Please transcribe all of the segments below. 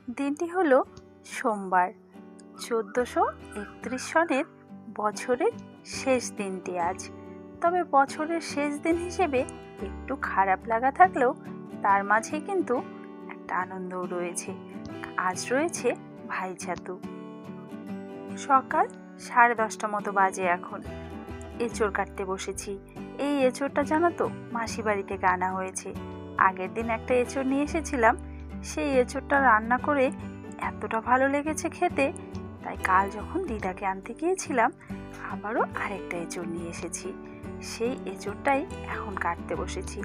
দিনটি হলো সোমবার, 1431 সনের বছরের শেষ দিনটি আজ। তবে বছরের শেষ দিন হিসেবে একটু খারাপ লাগা থাকলেও তার মাঝে কিন্তু একটা আনন্দও রয়েছে। আজ রয়েছে ভাইঝাতু। সকাল 10:30 মতো বাজে এখন। এঁচোড় কাটতে বসেছি। এই এঁচোড়টা জানো তো মাসি বাড়ি থেকে আনা হয়েছে। আগের দিন একটা এঁচোড় নিয়ে এসেছিলাম, সেই এঁচোড়টা রান্না করে এতটা ভালো লেগেছে খেতে, তাই কাল যখন দিদাকে আনতে গিয়েছিলাম আবারও আরেকটা এঁচোড় নিয়ে এসেছি। সেই এঁচোড়টাই এখন কাটতে বসেছি।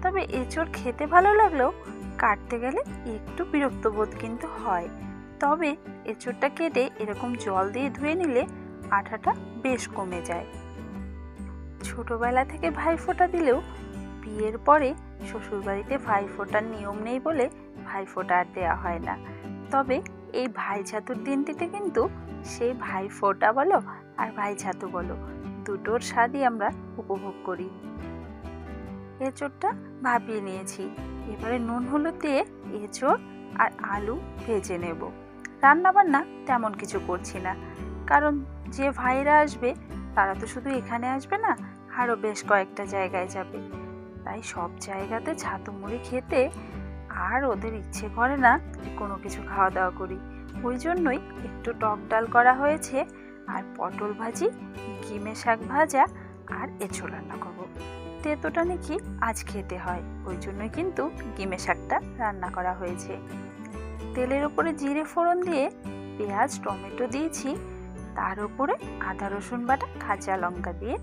তবে এঁচোড় খেতে ভালো লাগলেও কাটতে গেলে একটু বিরক্ত বোধ কিন্তু হয়। তবে এঁচোড়টা কেটে এরকম জল দিয়ে ধুয়ে নিলে আঠাটা বেশ কমে যায়। ছোটবেলা থেকে ভাইফোঁটা দিলেও বিয়ের পরে শ্বশুরবাড়িতে ভাইফোঁটার নিয়ম নেই বলে ভাইফোঁটা আর দেওয়া হয় না। তবে এই ভাইঝাতুর দিনটিতে কিন্তু সেই ভাইফোঁটা বলো আর ভাইঝাতু বলো, দুটোর স্বাদই আমরা উপভোগ করি। এঁচোড়টা ভাপিয়ে নিয়েছি। এবারে নুন হলুদ দিয়ে এঁচোড় আর আলু ভেজে নেব। রান্না বান্না তেমন কিছু করছি না, কারণ যে ভাইরা আসবে তারা তো শুধু এখানে আসবে না, আরও বেশ কয়েকটা জায়গায় যাবে। তাই সব জায়গাতে ছাতু মুড়ি খেতে আর ওদের ইচ্ছে করে না কোনো কিছু খাওয়া দাওয়া করি। ওই জন্যই একটু টক ডাল করা হয়েছে, আর পটল ভাজি, গিমে শাক ভাজা আর এঁচোড় রান্না করবো। তেতোটা নাকি আজ খেতে হয়, ওই জন্যই কিন্তু গিমে শাকটা রান্না করা হয়েছে। তেলের উপরে জিরে ফোড়ন দিয়ে পেঁয়াজ টমেটো দিয়েছি, তার উপরে আদা রসুন বাটা কাঁচা লঙ্কা দিয়ে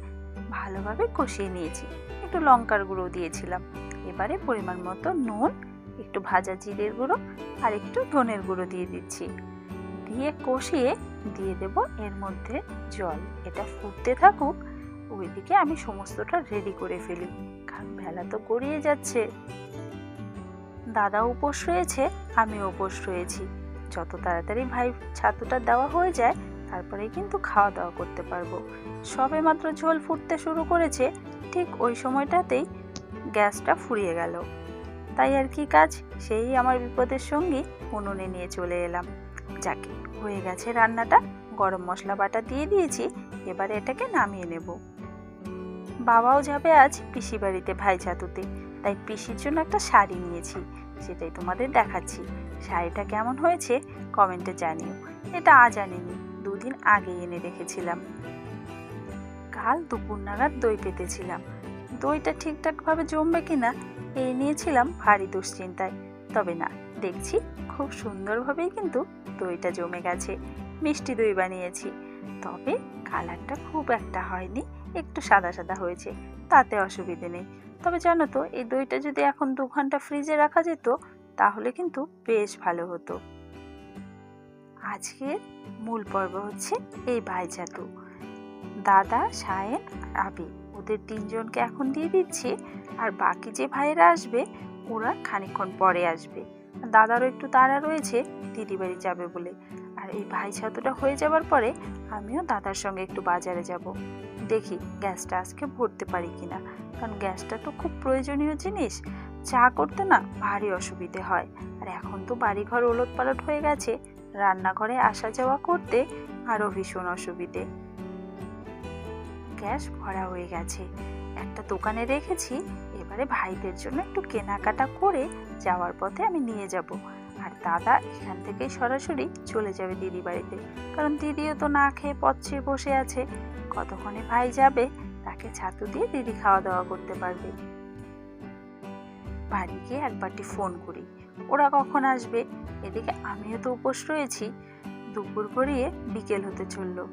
ভালোভাবে কষিয়ে নিয়েছি। একটু লঙ্কার গুঁড়ো দিয়েছিলাম। এবারে পরিমাণ মতো নুন, একটু ভাজা জিরের গুঁড়ো আর একটু ধনের গুঁড়ো দিয়ে দিচ্ছি। দিয়ে কষিয়ে দিয়ে দেব এর মধ্যে জল। এটা ফুটতে থাকুক, ওইদিকে আমি সমস্তটা রেডি করে ফেলি, কারণ বেলা তো গড়িয়ে যাচ্ছে। দাদা উপোস রয়েছে, আমিও উপোস রয়েছি। যত তাড়াতাড়ি ভাই ছাতুটা দেওয়া হয়ে যায় তারপরেই কিন্তু খাওয়া দাওয়া করতে পারবো। সবে মাত্র ঝোল ফুটতে শুরু করেছে, ঠিক ওই সময়টাতেই গ্যাসটা ফুরিয়ে গেল। তাই আর কি কাজ, সেই আমার বিপদের সঙ্গী উনুনে নিয়ে চলে এলাম। যাকে হয়ে গেছে রান্নাটা, গরম মশলা বাটা দিয়ে দিয়েছি। এবারে এটাকে নামিয়ে নেব। বাবাও যাবে আজ পিসি বাড়িতে ভাইঝাতুতে, তাই পিসির জন্য একটা শাড়ি নিয়েছি, সেটাই তোমাদের দেখাচ্ছি। শাড়িটা কেমন হয়েছে কমেন্টে জানিও। এটা আজ আনিনি, 2 দিন আগে এনে রেখেছিলাম। কাল দুপুর নাগাদ দই পেতেছিলাম। দইটা ঠিকঠাকভাবে জমবে কিনা এই নিয়েছিলাম ভারী দুশ্চিন্তায়। তবে না, দেখছি খুব সুন্দরভাবেই কিন্তু দইটা জমে গেছে। মিষ্টি দই বানিয়েছি, তবে কালারটা খুব একটা হয়নি, একটু সাদা সাদা হয়েছে, তাতে অসুবিধে নেই। তবে জানো তো, এই দইটা যদি এখন 2 ঘন্টা ফ্রিজে রাখা যেত তাহলে কিন্তু বেশ ভালো হতো। আজকের মূল পর্ব হচ্ছে এই ভাইঝাতু। দাদা, সায়েন, আবি, ওদের 3 জনকে এখন দিয়ে দিচ্ছি। আর বাকি যে ভাইয়েরা আসবে ওরা খানিকক্ষণ পরে আসবে। দাদারও একটু তাড়া রয়েছে, দিদি বাড়ি যাবে বলে। আর এই ভাইঝাতুটা হয়ে যাবার পরে আমিও দাদার সঙ্গে একটু বাজারে যাব। দেখি গ্যাসটা আজকে ভরতে পারি কিনা, কারণ গ্যাসটা তো খুব প্রয়োজনীয় জিনিস। চা করতে না ভারী অসুবিধে হয়। আর এখন তো বাড়িঘর ওলটপালট হয়ে গেছে, রান্নাঘরে আসা যাওয়া করতে আরও ভীষণ অসুবিধে। গ্যাস ভরা হয়ে গেছে, একটা দোকানে রেখেছি। এবারে ভাইদের জন্য একটু কেনাকাটা করে যাওয়ার পথে আমি নিয়ে যাব। আর দাদা এখান থেকে সরাসরি চলে যাবে দিদি বাড়িতে, কারণ দিদিও তো না খেয়ে পথে বসে আছে। কতক্ষণে ভাই যাবে তাকে ছাতু দিয়ে দিদি খাওয়া দাওয়া করতে পারবে। বাড়ি গিয়ে একবারটি ফোন করি, ওরা কখন আসবে। এদিকে আমিও তো উপোস রয়েছি। দুপুর গড়িয়ে বিকেল হতে চললো।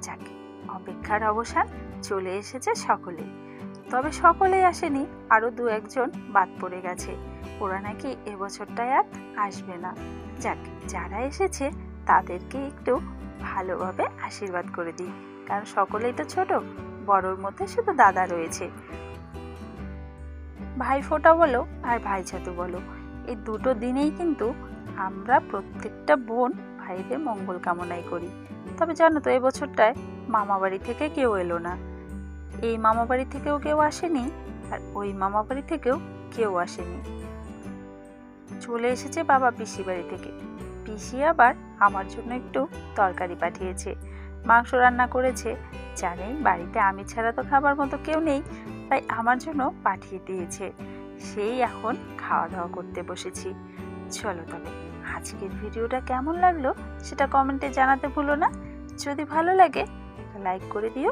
যাকে অপেক্ষার অবসান, চলে এসেছে সকলে। তবে সকলেই আসেনি, আরও 2-1 জন বাদ পড়ে গেছে। ওরা নাকি এবছরটায় আর আসবে না। যাক, যারা এসেছে তাদেরকে একটু ভালোভাবে আশীর্বাদ করে দিই, কারণ সকলেই তো ছোট, বড়োর মধ্যে শুধু দাদা রয়েছে। ভাইফোঁটা বলো আর ভাইঝাতু বলো, এই দুটো দিনেই কিন্তু আমরা প্রত্যেকটা বোন ভাইদের মঙ্গল কামনাই করি। তবে জানো তো, এবছরটায় মামা বাড়ি থেকে কেউ এলো না। এই মামা বাড়ি থেকেও কেউ আসেনি, আর ওই মামা বাড়ি থেকেও কেউ আসেনি। চলে এসেছে বাবা পিসি বাড়ি থেকে। পিসি আবার আমার জন্য একটু তরকারি পাঠিয়েছে, মাংস রান্না করেছে। জানেই বাড়িতে আমি ছাড়া তো খাবার মতো কেউ নেই, তাই আমার জন্য পাঠিয়ে দিয়েছে। সেই এখন খাওয়া দাওয়া করতে বসেছি। চলো তবে আজকের ভিডিওটা কেমন লাগলো সেটা কমেন্টে জানাতে ভুলো না। যদি ভালো লাগে লাইক করে দিও।